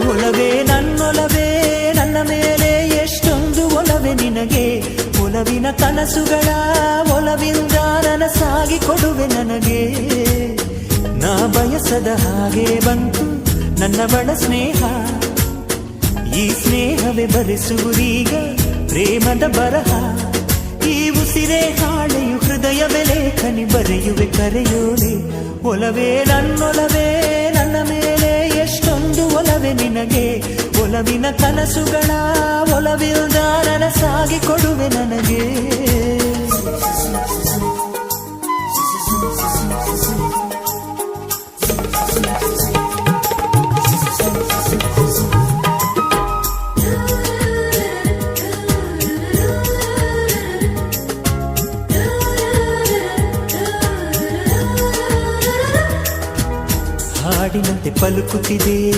ಒಲವೇ ನನ್ನೊಲವೇ ನನ್ನ ಮೇಲೆ ಎಷ್ಟೊಂದು ಒಲವೇ ನಿನಗೆ. ಒಲವಿನ ಕನಸುಗಳ ಒಲವಿಂದ ನನಸಾಗಿ ಕೊಡುವೆ ನನಗೆ. ನಾ ಬಯಸದ ಹಾಗೆ ಬಂತು ನನ್ನ ಬಡ ಸ್ನೇಹ. ಈ ಸ್ನೇಹವೇ ಬರೆಸುವುದೀಗ ಪ್ರೇಮದ ಬರಹ. ಈ ಉಸಿರೇ ಹಾಳೆಯು ಹೃದಯವೇ ಲೇಖನಿ ಬರೆಯುವೆ ಕರೆಯೋಲೆ. ಒಲವೇ ನನ್ನೊಲವೇ ನನ್ನ ಮೇಲೆ ಎಷ್ಟೊಂದು ಒಲವೇ ನಿನಗೆ. ಒಲವಿನ ಕನಸುಗಳ ಒಲವಿಲ್ದ ನನಸಾಗಿ ಕೊಡುವೆ ನನಗೆ. ಹಾಡಿನಂತೆ ಪಲುಕುತ್ತಿದೆ